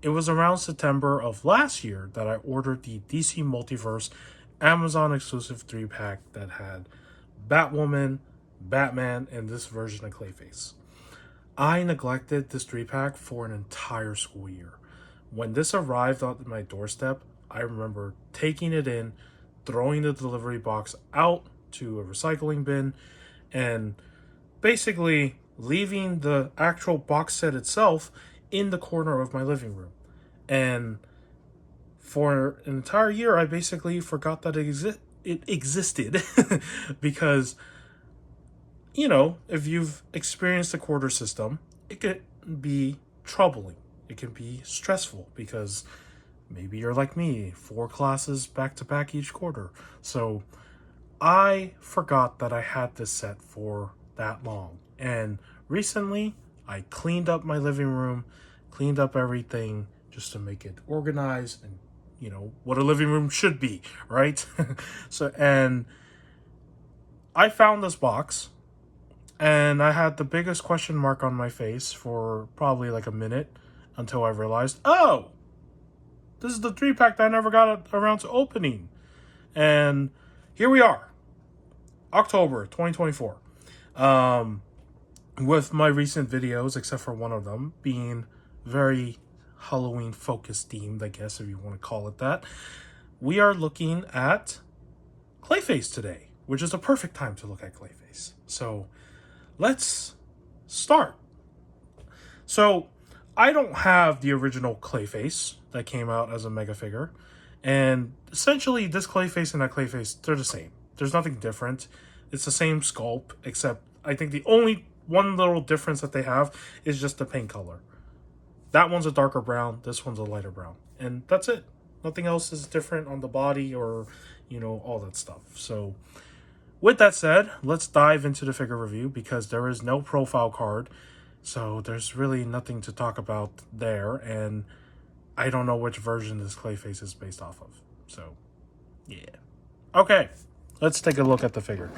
it was around September of last year that I ordered the DC Multiverse Amazon exclusive 3-pack that had Batwoman, Batman, and this version of Clayface. I neglected this 3-pack for an entire school year. When this arrived on my doorstep, I remember taking it in, throwing the delivery box out to a recycling bin, and basically leaving the actual box set itself in the corner of my living room. And for an entire year, I basically forgot that it existed because, if you've experienced the quarter system, it could be troubling. It can be stressful because maybe you're like me, 4 classes back to back each quarter. So I forgot that I had this set for that long. And recently, I cleaned up my living room, cleaned up everything just to make it organized and, what a living room should be, right? And I found this box and I had the biggest question mark on my face for probably like a minute until I realized, oh, this is the 3-pack that I never got around to opening. And here we are, October 2024. With my recent videos, except for one of them, being very Halloween focused themed, I guess, if you want to call it that, we are looking at Clayface today, which is the perfect time to look at Clayface. So let's start. So I don't have the original Clayface that came out as a mega figure, and essentially this Clayface and that Clayface, they're the same. There's nothing different. It's the same sculpt, except I think the only one little difference that they have is just the paint color. That one's a darker brown, this one's a lighter brown. And that's it. Nothing else is different on the body or, all that stuff. So with that said, let's dive into the figure review because there is no profile card. So there's really nothing to talk about there. And I don't know which version this Clayface is based off of. So, yeah. Okay, let's take a look at the figure.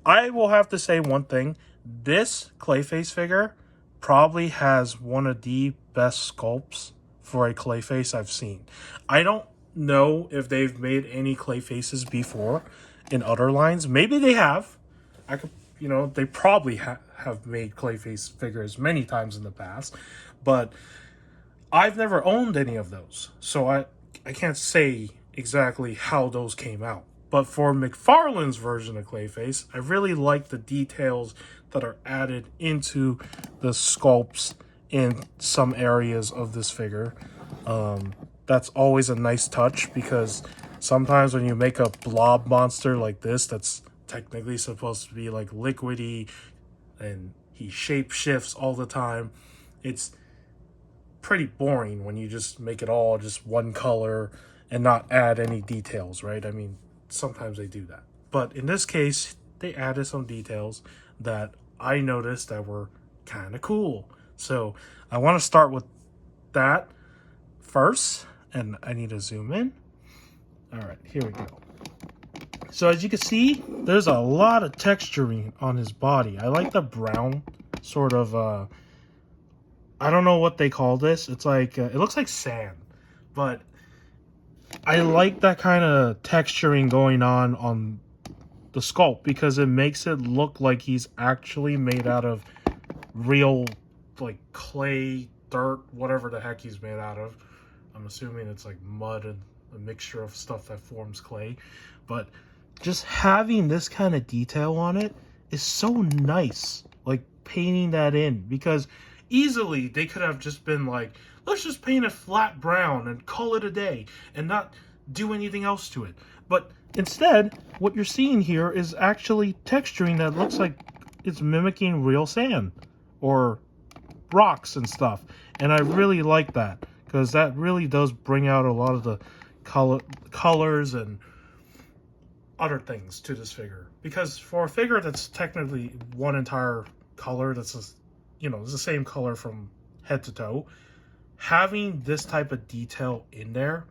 I will have to say one thing. This Clayface figure probably has one of the best sculpts for a Clayface I've seen. I don't know if they've made any Clayfaces before in other lines. Maybe they have. They probably have made Clayface figures many times in the past, but I've never owned any of those. So I can't say exactly how those came out. But for Mcfarlane's version of Clayface, I really like the details that are added into the sculpts in some areas of this figure. That's always a nice touch because sometimes when you make a blob monster like this, that's technically supposed to be like liquidy and he shape shifts all the time, it's pretty boring when you just make it all just one color and not add any details, right? I mean, sometimes they do that. But in this case, they added some details that I noticed that were kind of cool. So I want to start with that first. And I need to zoom in. All right, here we go. So as you can see, there's a lot of texturing on his body. I like the brown sort of, I don't know what they call this. It's like, it looks like sand. But I like that kind of texturing going on the sculpt because it makes it look like he's actually made out of real, like, clay, dirt, whatever the heck he's made out of. I'm assuming it's like mud and a mixture of stuff that forms clay. But just having this kind of detail on it is so nice. Like, painting that in. Because easily they could have just been like, let's just paint it flat brown and call it a day and not do anything else to it. But instead, what you're seeing here is actually texturing that looks like it's mimicking real sand or rocks and stuff. And I really like that because that really does bring out a lot of the colors and other things to this figure. Because for a figure that's technically one entire color, that's just, it's the same color from head to toe, having this type of detail in there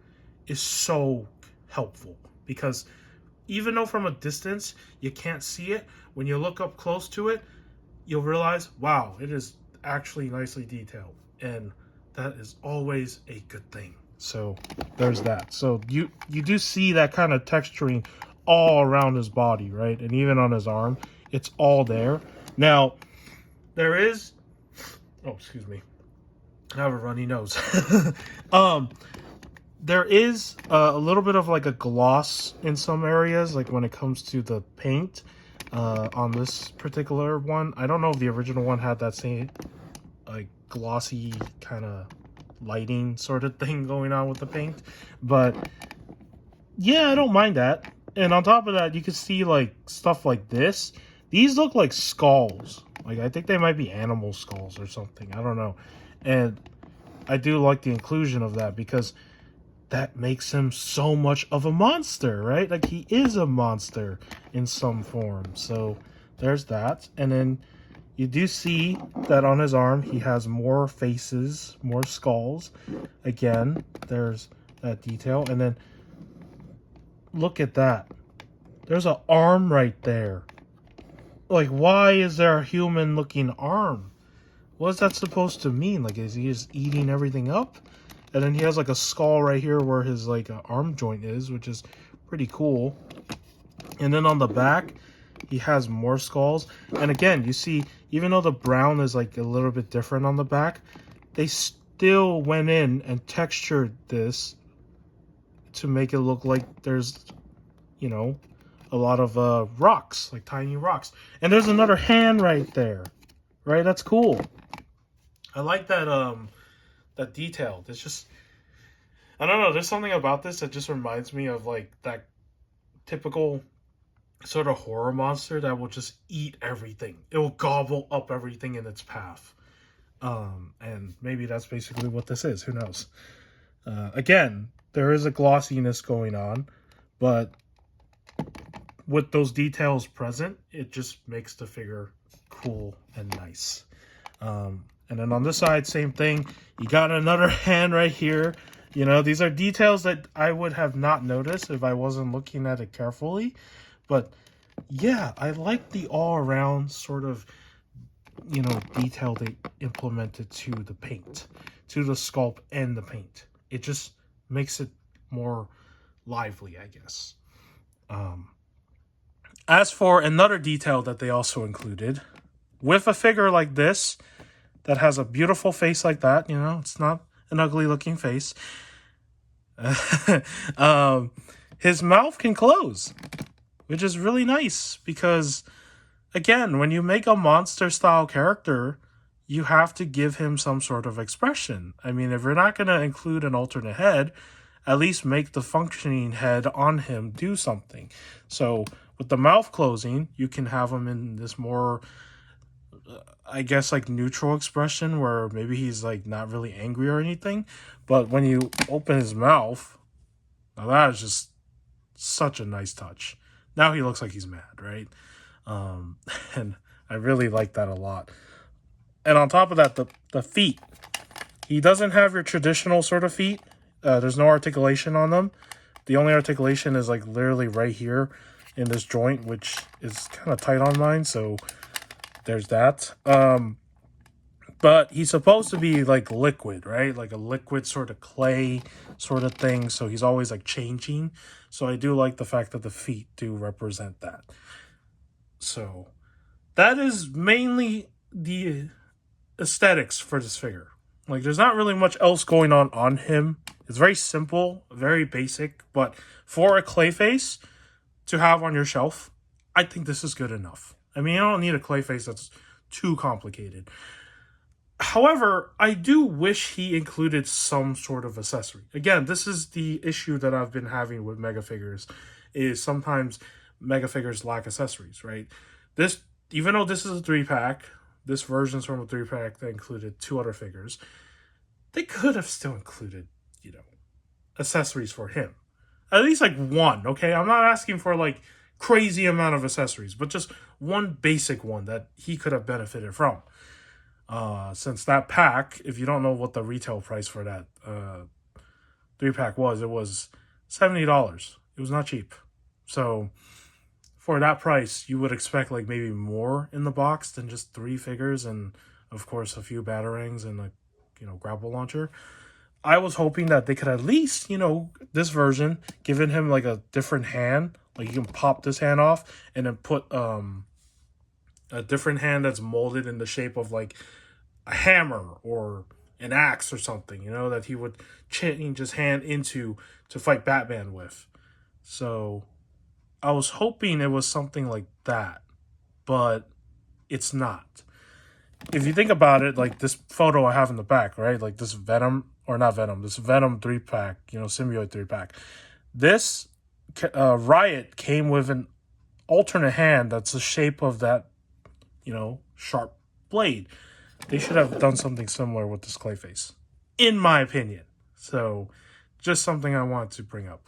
is so helpful. Because even though from a distance you can't see it, when you look up close to it, you'll realize, wow, it is actually nicely detailed. And that is always a good thing. So there's that. So you do see that kind of texturing all around his body, right? And even on his arm, it's all there. Now, there is, oh, excuse me, I have a runny nose. There is a little bit of like a gloss in some areas, like when it comes to the paint on this particular one. I don't know if the original one had that same like glossy kind of lighting sort of thing going on with the paint, but yeah, I don't mind that. And on top of that, you can see like stuff like this. These look like skulls. Like I think they might be animal skulls or something. I don't know. And I do like the inclusion of that because that makes him so much of a monster, right? Like he is a monster in some form. So there's that. And then you do see that on his arm, he has more faces, more skulls. Again, there's that detail. And then look at that. There's an arm right there. Like, why is there a human-looking arm? What is that supposed to mean? Like, is he just eating everything up? And then he has, like, a skull right here where his, like, arm joint is, which is pretty cool. And then on the back, he has more skulls. And again, you see, even though the brown is, like, a little bit different on the back, they still went in and textured this to make it look like there's, you know, a lot of rocks, like tiny rocks. And there's another hand right there, right? That's cool. I like that that detail. It's just, I don't know, there's something about this that just reminds me of like that typical sort of horror monster that will just eat everything. It will gobble up everything in its path. And maybe that's basically what this is. Who knows? Again, there is a glossiness going on, but with those details present, it just makes the figure cool and nice. And then on this side, same thing. You got another hand right here. You know, these are details that I would have not noticed if I wasn't looking at it carefully. But yeah, I like the all-around sort of, you know, detail they implemented to the paint, to the sculpt and the paint. It just makes it more lively, I guess. As for another detail that they also included, with a figure like this, that has a beautiful face like that, you know, it's not an ugly looking face, his mouth can close, which is really nice because, again, when you make a monster style character, you have to give him some sort of expression. I mean, if you're not going to include an alternate head, at least make the functioning head on him do something. So with the mouth closing, you can have him in this more, I guess, like neutral expression where maybe he's like not really angry or anything. But when you open his mouth, now that is just such a nice touch. Now he looks like he's mad, right? And I really like that a lot. And on top of that, the feet. He doesn't have your traditional sort of feet. There's no articulation on them. The only articulation is like literally right here in this joint, which is kind of tight on mine. So there's that. But he's supposed to be like liquid, right? Like a liquid sort of clay sort of thing. So he's always like changing. So I do like the fact that the feet do represent that. So that is mainly the aesthetics for this figure. Like there's not really much else going on him. It's very simple, very basic. But for a Clayface to have on your shelf, I think this is good enough. I mean, you don't need a Clayface that's too complicated. However, I do wish he included some sort of accessory. Again, this is the issue that I've been having with Mega figures, is sometimes Mega figures lack accessories, right? This, even though this is a 3-pack, this version's from a 3-pack that included 2 other figures, they could have still included, you know, accessories for him. At least like one, okay? I'm not asking for like crazy amount of accessories, but just one basic one that he could have benefited from. Since that pack, if you don't know what the retail price for that 3-pack was, it was $70. It was not cheap. So for that price, you would expect like maybe more in the box than just 3 figures and of course a few batarangs and a grapple launcher. I was hoping that they could at least, this version, giving him like a different hand. Like you can pop this hand off and then put a different hand that's molded in the shape of like a hammer or an axe or something, that he would change his hand into to fight Batman with. So I was hoping it was something like that, but it's not. If you think about it, like this photo I have in the back, right? Like this Venom, or not Venom, this Venom 3-pack, symbiote 3-pack. This Riot came with an alternate hand that's the shape of that, sharp blade. They should have done something similar with this Clayface, in my opinion. So, just something I wanted to bring up.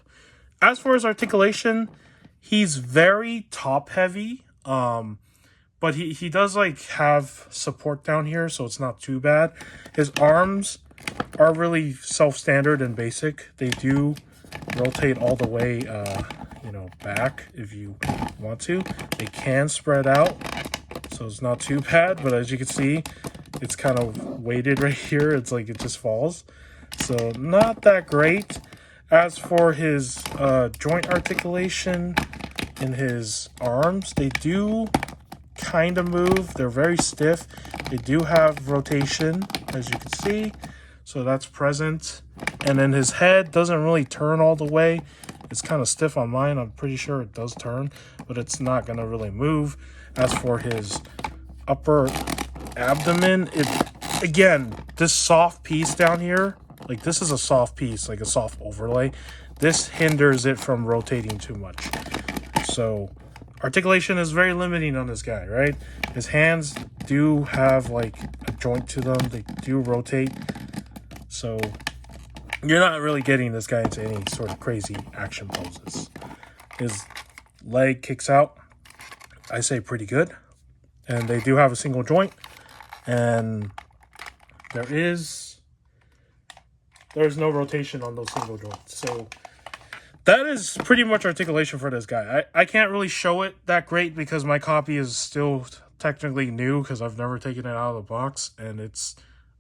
As for his articulation, he's very top heavy. But he does like have support down here, so it's not too bad. His arms are really self-standard and basic. They do rotate all the way, back if you want to. They can spread out, so it's not too bad. But as you can see, it's kind of weighted right here. It's like it just falls. So not that great. As for his joint articulation in his arms, they do kind of move. They're very stiff. They do have rotation, as you can see. So that's present. And then his head doesn't really turn all the way. It's kind of stiff on mine. I'm pretty sure it does turn, but it's not going to really move. As for his upper abdomen, again, this soft piece down here, like this is a soft piece, like a soft overlay. This hinders it from rotating too much. So articulation is very limiting on this guy, right? His hands do have like a joint to them. They do rotate. So you're not really getting this guy into any sort of crazy action poses. His leg kicks out, I say pretty good. And they do have a single joint. And there's no rotation on those single joints. So that is pretty much articulation for this guy. I can't really show it that great because my copy is still technically new because I've never taken it out of the box. And it's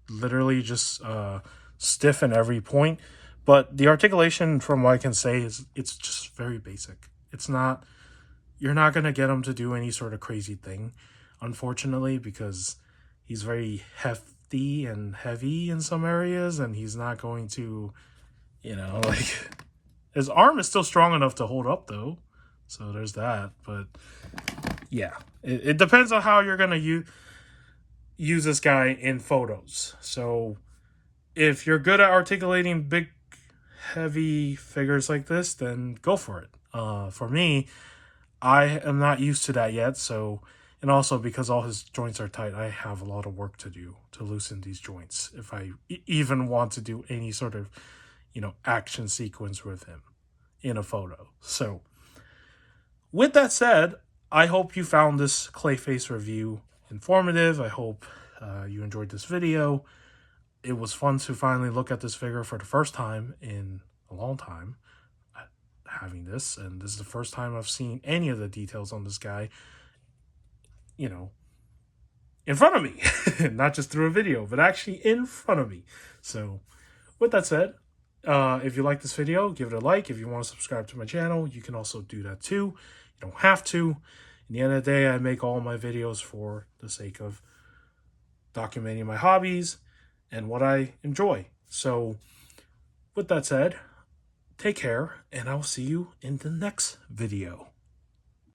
literally just stiff in every point. But the articulation, from what I can say, is it's just very basic. It's not... You're not going to get him to do any sort of crazy thing, unfortunately, because he's very hefty and heavy in some areas. And he's not going to, like... His arm is still strong enough to hold up, though. So there's that. But, yeah. It depends on how you're going to use this guy in photos. So, if you're good at articulating big, heavy figures like this, then go for it. For me, I am not used to that yet. So, and also because all his joints are tight, I have a lot of work to do to loosen these joints. If I even want to do any sort of action sequence with him in a photo. So, with that said, I hope you found this Clayface review informative. I hope you enjoyed this video. It was fun to finally look at this figure for the first time in a long time, having this. And this is the first time I've seen any of the details on this guy, in front of me. Not just through a video, but actually in front of me. So, with that said, if you like this video, give it a like. If you want to subscribe to my channel, you can also do that too. You don't have to. In the end of the day, I make all my videos for the sake of documenting my hobbies and what I enjoy. So, with that said, take care, and I'll see you in the next video.